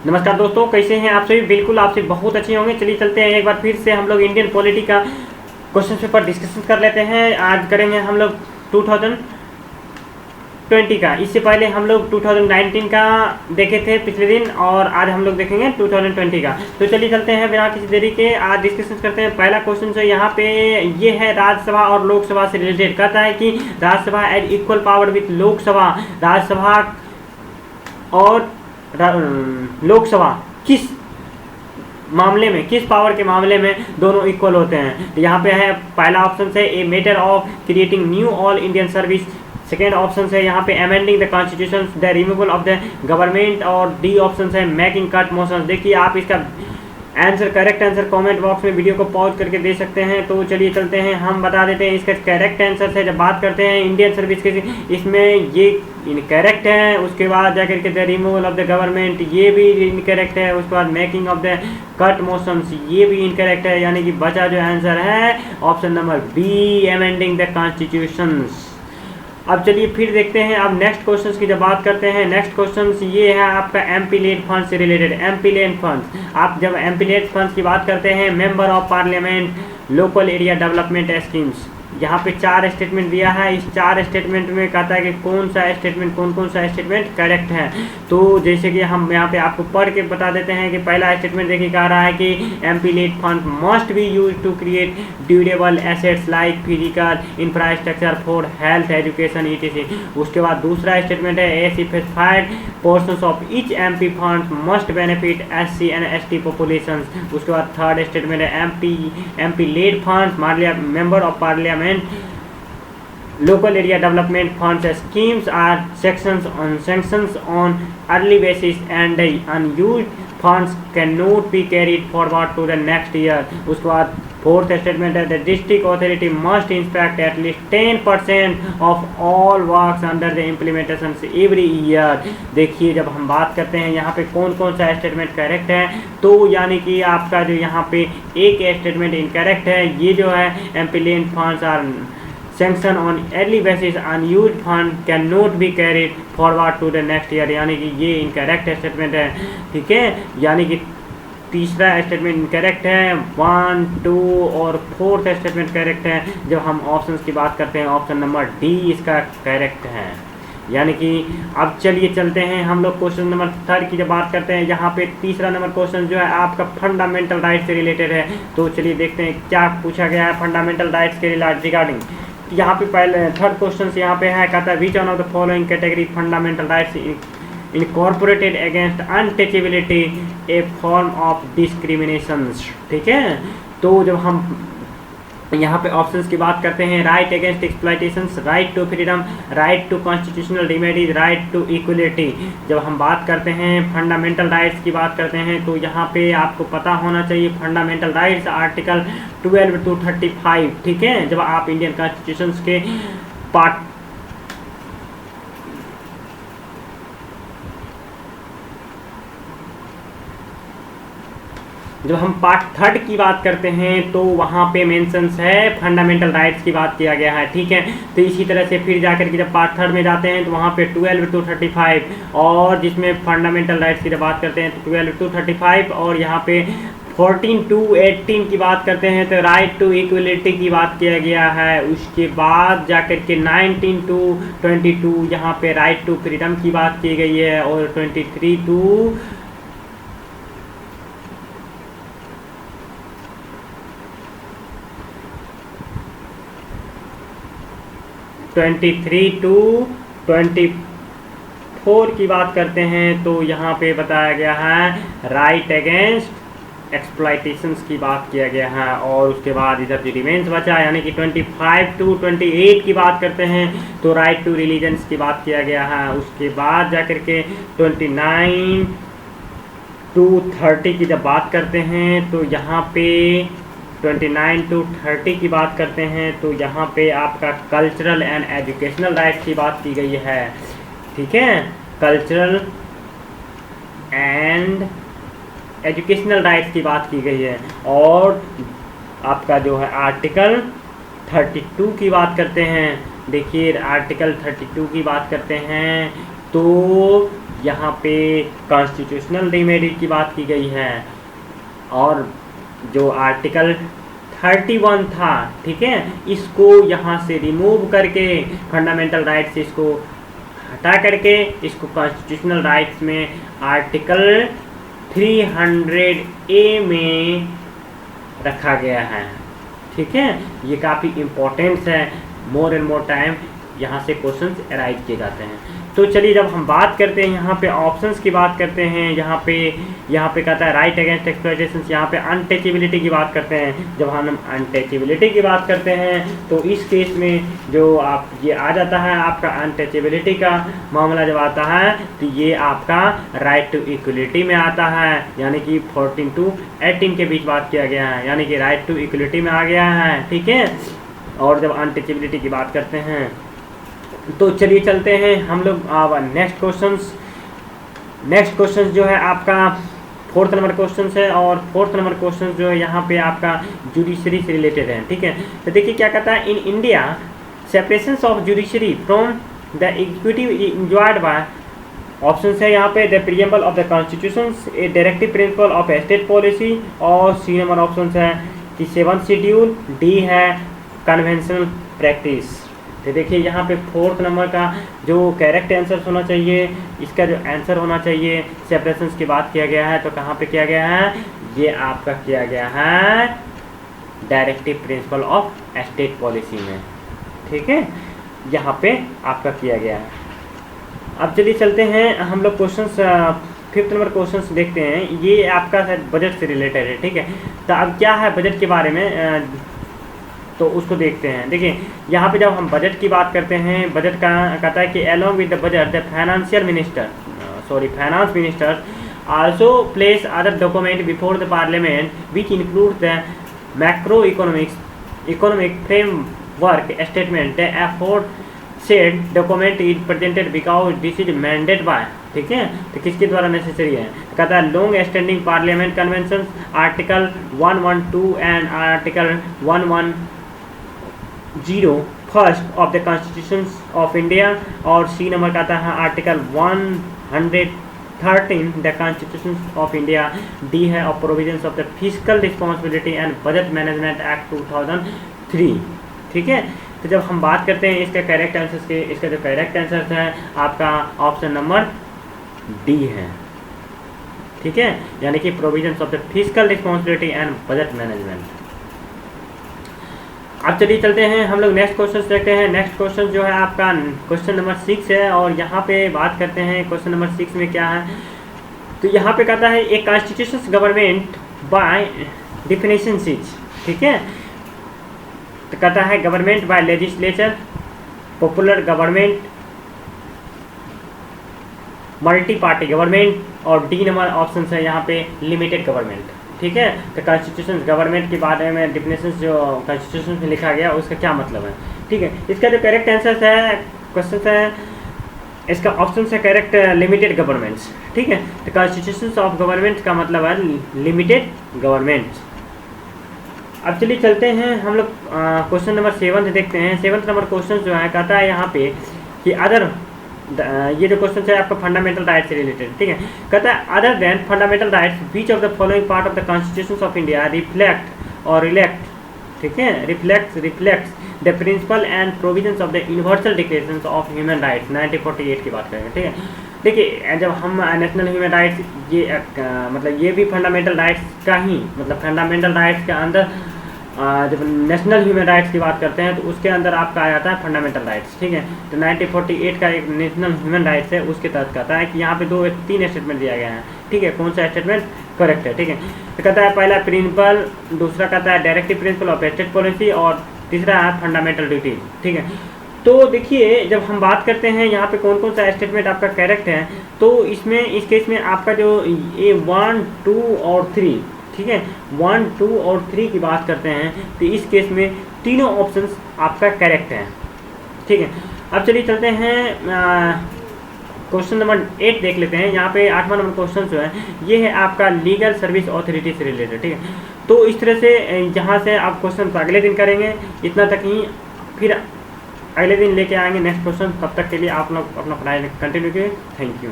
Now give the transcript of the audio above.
नमस्कार दोस्तों, कैसे हैं आप सभी। बिल्कुल आप सभी बहुत अच्छे होंगे। चलिए चलते हैं, एक बार फिर से हम लोग इंडियन पॉलिटी का क्वेश्चन पेपर डिस्कशन कर लेते हैं। आज करेंगे हम लोग 2020 का। इससे पहले हम लोग 2019 का देखे थे पिछले दिन, और आज हम लोग देखेंगे 2020 का। तो चलिए चलते हैं बिना किसी देरी के, आज डिस्कशन करते हैं। पहला क्वेश्चन जो यहाँ पे ये है, राज्यसभा और लोकसभा से रिलेटेड। कहता है कि Rajya Sabha has equal power with Lok Sabha. Rajya Sabha और लोकसभा किस मामले में, किस पावर के मामले में दोनों इक्वल होते हैं। तो यहाँ पे है पहला ऑप्शन है a matter of creating knew all Indian service. Second option है यहाँ पे amending the constitution, the removal of the government. और डी ऑप्शन है मेकिंग कट मोशन। देखिए आप इसका answer, correct answer comment box में वीडियो को पॉज करके दे सकते हैं। तो चलिए चलते हैं, हम बता देते हैं इसका करेक्ट आंसर से। जब बात करते हैं इंडियन सर्विस के, इसमें ये इनकरेक्ट है। उसके बाद जाकर के the removal of the government, ये भी इनकरेक्ट है। उसके बाद making of the cut motions, ये भी इनकरेक्ट है। यानी कि बचा जो आंसर है option number B, amending the constitutions. अब चलिए फिर देखते हैं, अब नेक्स्ट क्वेश्चन की जब बात करते हैं। नेक्स्ट क्वेश्चन ये है आपका एमपी लेड फंड से रिलेटेड। एमपी लेड फंड, आप जब एमपी लेड फंड की बात करते हैं, member of parliament local area development schemes, यहाँ पे 4 स्टेटमेंट दिया है। इस 4 स्टेटमेंट में कहता है कि कौन सा स्टेटमेंट, कौन कौन सा स्टेटमेंट करेक्ट है। तो जैसे कि हम यहाँ पे आपको पढ़ के बता देते हैं कि पहला स्टेटमेंट देखिए कह रहा है कि MP LAD fund must be use to create durable assets like physical infrastructure for health education ETC. उसके बाद दूसरा स्टेटमेंट है a specified portions of each MP fund must benefit SC and ST population. उसके बाद third statement है MP LAD fund member of parliament local area development funds schemes are sanctions on early basis and the unused funds cannot be carried forward to the next year. उसके बाद fourth statement है the district authority must inspect at least 10% of all works under the implementation every year. देखिए जब हम बात करते हैं यहाँ पे कौन कौन सा स्टेटमेंट करेक्ट है, तो यानी कि आपका जो यहाँ पे एक स्टेटमेंट इनकरेक्ट है। ये जो है employment funds are sanction on early basis unused fund can not be carried forward to the next year. यानी कि ये इनकरेक्ट स्टेटमेंट है। ठीक है, यानी कि तीसरा स्टेटमेंट इनकरेक्ट है, 1, 2 और फोर्थ स्टेटमेंट करेक्ट है। जब हम ऑप्शंस की बात करते हैं, ऑप्शन नंबर डी इसका करेक्ट है। यानी कि अब चलिए चलते हैं हम लोग क्वेश्चन नंबर 3 की जब बात करते हैं। यहाँ पे तीसरा नंबर क्वेश्चन जो है आपका फंडामेंटल राइट से रिलेटेड है। तो चलिए देखते हैं क्या पूछा गया है फंडामेंटल राइट्स के रिगार्डिंग। यहाँ पे पहले थर्ड क्वेश्चन यहाँ पे है, कहता है which one of the following category fundamental rights incorporated against untouchability A form of discrimination. ठीक है, तो जब हम यहाँ पे ऑप्शंस की बात करते हैं, right against exploitations, right to freedom, right to constitutional remedies, right to equality. जब हम बात करते हैं फंडामेंटल राइट्स की बात करते हैं, तो यहाँ पे आपको पता होना चाहिए फंडामेंटल राइट्स आर्टिकल 12 to 35। ठीक है, जब आप इंडियन कॉन्स्टिट्यूशन के पार्ट जब हम पार्ट 3 की बात करते हैं, तो वहाँ पे मेंशंस है फंडामेंटल राइट्स की बात किया गया है। ठीक है, तो इसी तरह से फिर जाकर के जब पार्ट 3 में जाते हैं, तो वहाँ पे 12 to 35, और जिसमें फंडामेंटल राइट्स की जब बात करते हैं तो 12 to 35, और यहाँ पे 14 to 18 की बात करते हैं तो राइट टू इक्वलिटी की बात किया गया है। उसके बाद जाकर के 19 to 22 यहाँ पे राइट टू फ्रीडम की बात की गई है, और 23 to 24 की बात करते हैं, तो यहाँ पे बताया गया है राइट अगेंस्ट एक्सप्लॉयटेशंस की बात किया गया है। और उसके बाद इधर जो रिमेंस बचा, यानी कि 25 to 28 की बात करते हैं, तो राइट टू रिलीजन्स की बात किया गया है। उसके बाद जाकर के 29 to 30 की जब बात करते हैं, तो यहाँ पे 29 to 30 की बात करते हैं, तो यहाँ पे आपका कल्चरल एंड एजुकेशनल राइट्स की बात की गई है। ठीक है, कल्चरल एंड एजुकेशनल राइट्स की बात की गई है। और आपका जो है आर्टिकल 32 की बात करते हैं। देखिए आर्टिकल 32 की बात करते हैं, तो यहाँ पे कॉन्स्टिट्यूशनल रेमेडी की बात की गई है, और जो आर्टिकल 31 था, ठीक है, इसको यहाँ से रिमूव करके फंडामेंटल राइट्स से इसको हटा करके इसको कॉन्स्टिट्यूशनल राइट्स में आर्टिकल 300A में रखा गया है। ठीक है, ये काफ़ी इम्पोर्टेंट है, मोर एंड मोर टाइम यहाँ से क्वेश्चंस अराइज किए जाते हैं। तो चलिए जब हम बात करते हैं यहाँ पे ऑप्शंस की बात करते हैं, यहाँ पे कहता है राइट अगेंस्ट एक्सप्लॉयटेशन, यहाँ पे अनटचेबिलिटी की बात करते हैं। जब हम अनटचेबिलिटी की बात करते हैं तो इस केस में जो आप ये आ जाता है आपका अनटचेबिलिटी का मामला जब आता है तो ये आपका राइट टू इक्वलिटी में आता है, यानी कि 14 to 18 के बीच बात किया गया है, यानी कि राइट टू इक्वलिटी में आ गया है। ठीक है, और जब अनटचेबिलिटी की बात करते हैं तो चलिए चलते हैं हम लोग अब नेक्स्ट क्वेश्चन जो है आपका 4th नंबर क्वेश्चन है, और 4th नंबर क्वेश्चन जो है यहाँ पे आपका जुडिशरी से रिलेटेड है। ठीक है, तो देखिए क्या कहता है, in India separation of judiciary from the executive enjoyed bye, option है यहाँ पे the preamble of the constitution, A directive principle of state policy, और सी नंबर ऑप्शन है कि 7th शेड्यूल, डी है कन्वेंशनल प्रैक्टिस। तो देखिए यहाँ पे 4th नंबर का जो करेक्ट आंसर होना चाहिए, इसका जो आंसर होना चाहिए, सेपरेशन की बात किया गया है तो कहाँ पे किया गया है, ये आपका किया गया है directive principle of state policy में। ठीक है, यहाँ पे आपका किया गया है। अब चलिए चलते हैं हम लोग क्वेश्चंस 5th नंबर क्वेश्चंस देखते हैं, ये आपका बजट से रिलेटेड है। ठीक है, तो अब क्या है बजट के बारे में तो उसको देखते हैं। देखिए यहाँ पे जब हम बजट की बात करते हैं, बजट का कहता है कि along with the budget the finance minister also place other document before the parliament which includes the economic framework statement. The aforesaid document is presented because this is mandated by, ठीक है, तो किसके द्वारा necessary है, कहता है long standing parliament convention, article 112 and article 110 first of the constitution of India, और सी number कहता है article 113 the constitution of India, D है और provisions of the physical responsibility and budget management act 2003। ठीक है, तो जब हम बात करते हैं इसका करेक्ट आंसर के, इसका जो करेक्ट आंसर है आपका ऑप्शन नंबर डी है। ठीक है, यानी कि provisions of the physical responsibility and budget management. अब चलिए चलते हैं हम लोग नेक्स्ट क्वेश्चन देखते हैं। नेक्स्ट क्वेश्चन जो है आपका क्वेश्चन नंबर 6 है, और यहाँ पे बात करते हैं क्वेश्चन नंबर 6 में क्या है, तो यहाँ पे कहता है एक constitution government by definition sees. ठीक है, तो कहता है government by legislature, popular government, multi party government, और डी नंबर ऑप्शन है यहाँ पे लिमिटेड गवर्नमेंट। ठीक है, तो कॉन्स्टिट्यूशन गवर्नमेंट के बारे में डिफिनेशन जो कॉन्स्टिट्यूशन में लिखा गया उसका क्या मतलब है। ठीक है, इसका जो करेक्ट आंसर है क्वेश्चन है, इसका ऑप्शन है करेक्ट लिमिटेड गवर्नमेंट्स। ठीक है, तो कॉन्स्टिट्यूशन ऑफ गवर्नमेंट का मतलब है लिमिटेड गवर्नमेंट। अब चलिए चलते हैं हम लोग क्वेश्चन नंबर 7 देखते हैं। 7th नंबर क्वेश्चन जो है कहता है यहाँ पे कि अदर, ये जो क्वेश्चन है आपका फंडामेंटल राइट से रिलेटेड। ठीक है, कहता है other than fundamental rights which of the following part of the constitution of India reflect और रिलेक्ट, ठीक है, reflects the principle and provisions of the universal declaration of human rights 1948 की बात करेंगे। ठीक है, देखिए जब हम नेशनल ह्यूमन राइट्स, ये मतलब ये भी फंडामेंटल राइट्स का ही, मतलब फंडामेंटल राइट्स के अंदर जब नेशनल ह्यूमन राइट्स की बात करते हैं तो उसके अंदर आपका आ जाता है फंडामेंटल राइट्स। ठीक है, तो 1948 का एक नेशनल ह्यूमन राइट्स है, उसके तहत कहता है कि यहाँ पे 3 स्टेटमेंट दिया गया है। ठीक है, कौन सा स्टेटमेंट करेक्ट है। ठीक है, तो कहता है पहला प्रिंसिपल, दूसरा कहता है directive principle of state policy, और तीसरा है फंडामेंटल ड्यूटीज। ठीक है, तो देखिए जब हम बात करते हैं यहाँ पे कौन कौन सा स्टेटमेंट आपका करेक्ट है, तो इसमें इस केस में आपका जो ये 1, 2 और 3, ठीक है, 1, 2 और 3 की बात करते हैं तो इस केस में तीनों ऑप्शंस आपका करेक्ट हैं। ठीक है, अब चलिए चलते हैं क्वेश्चन नंबर 8 देख लेते हैं। यहाँ पे 8वां नंबर क्वेश्चन जो है ये है आपका लीगल सर्विस अथॉरिटी से रिलेटेड। ठीक है, तो इस तरह से यहाँ से आप क्वेश्चन अगले दिन करेंगे, इतना तक ही, फिर अगले दिन लेके आएंगे नेक्स्ट क्वेश्चन। तब तक के लिए आप लोग अपना पढ़ाई कंटिन्यू कीजिए। Thank you.